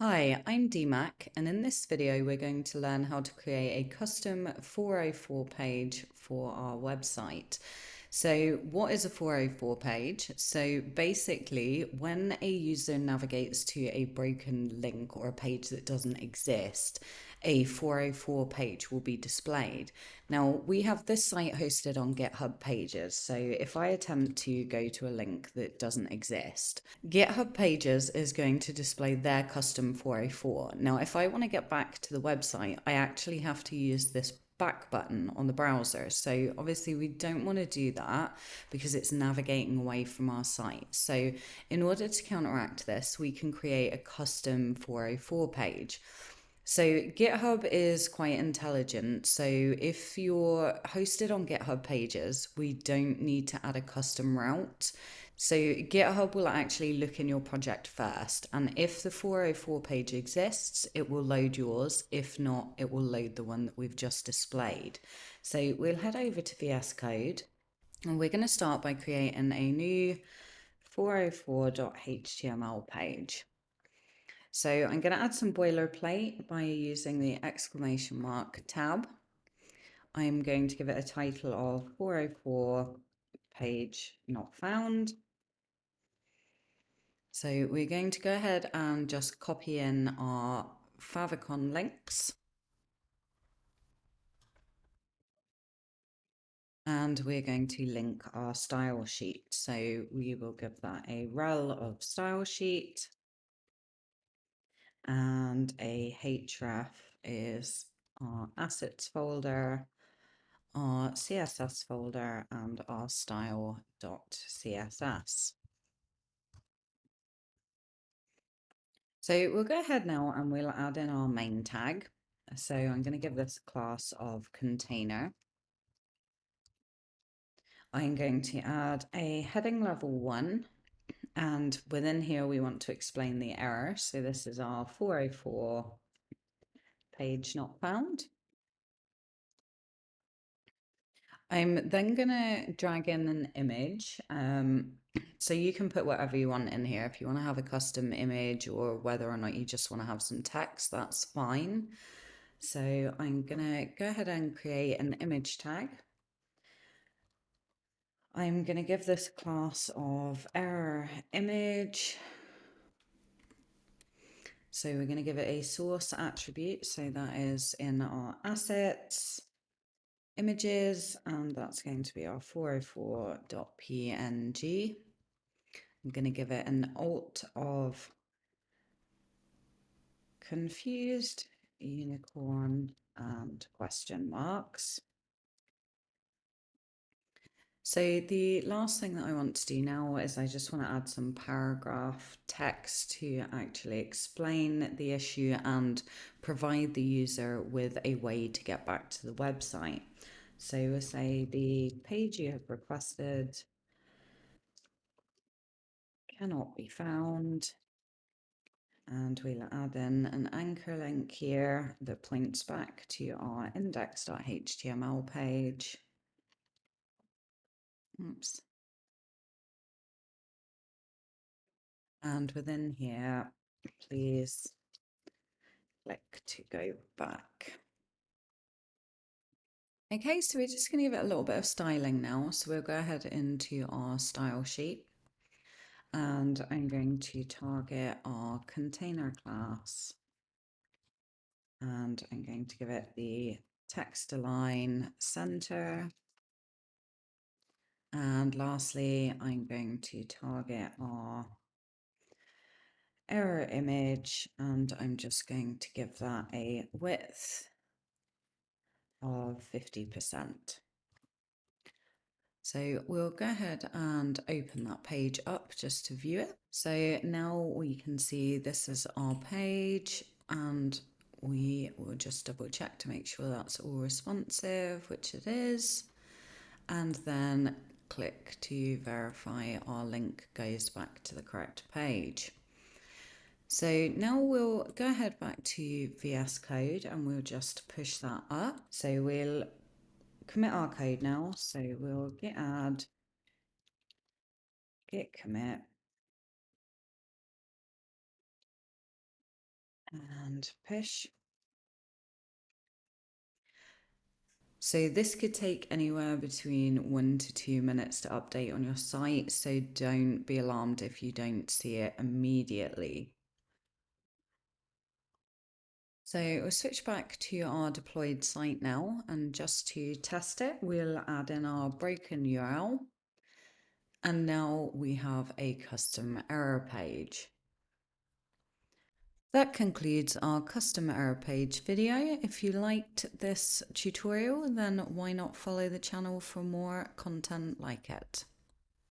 Hi, I'm DMAC, and in this video, we're going to learn how to create a custom 404 page for our website. So, what is a 404 page? So, basically, when a user navigates to a broken link or a page that doesn't exist, a 404 page will be displayed. Now, we have this site hosted on GitHub Pages. So, if I attempt to go to a link that doesn't exist, GitHub Pages is going to display their custom 404. Now, if I want to get back to the website, I actually have to use this back button on the browser. So obviously we don't want to do that because it's navigating away from our site. So in order to counteract this, we can create a custom 404 page. So GitHub is quite intelligent. So if you're hosted on GitHub Pages, we don't need to add a custom route. So GitHub will actually look in your project first, and if the 404 page exists, it will load yours. If not, it will load the one that we've just displayed. So we'll head over to VS Code, and we're going to start by creating a new 404.html page. So I'm going to add some boilerplate by using the exclamation mark tab. I'm going to give it a title of 404 page not found. So we're going to go ahead and just copy in our favicon links. And we're going to link our style sheet. So we will give that a rel of style sheet, and a href is our assets folder, our CSS folder, and our style.css. So we'll go ahead now and we'll add in our main tag. So I'm going to give this a class of container. I'm going to add a heading level 1, and within here we want to explain the error. So this is our 404 page not found. I'm then going to drag in an image. So you can put whatever you want in here. If you want to have a custom image or whether or not you just want to have some text, that's fine. So I'm going to go ahead and create an image tag. I'm going to give this a class of error image. So we're going to give it a source attribute. So that is in our assets, images, and that's going to be our 404.png. I'm going to give it an alt of confused, unicorn, and question marks. So the last thing that I want to do now is I just want to add some paragraph text to actually explain the issue and provide the user with a way to get back to the website. So we'll say the page you have requested cannot be found, and we'll add in an anchor link here that points back to our index.html page. Oops. And within here, please click to go back. Okay, so we're just going to give it a little bit of styling now. So we'll go ahead into our style sheet, and I'm going to target our container class, and I'm going to give it the text align center. And lastly, I'm going to target our error image, and I'm just going to give that a width of 50%. So we'll go ahead and open that page up just to view it. So now we can see this is our page, and we will just double check to make sure that's all responsive, which it is, and then click to verify our link goes back to the correct page. So now we'll go ahead back to VS Code and we'll just push that up. So we'll commit our code now. So we'll git add, git commit, and push. So this could take anywhere between 1 to 2 minutes to update on your site, so don't be alarmed if you don't see it immediately. So we'll switch back to our deployed site now, and just to test it, we'll add in our broken URL. And now we have a custom error page. That concludes our custom error page video. If you liked this tutorial, then why not follow the channel for more content like it?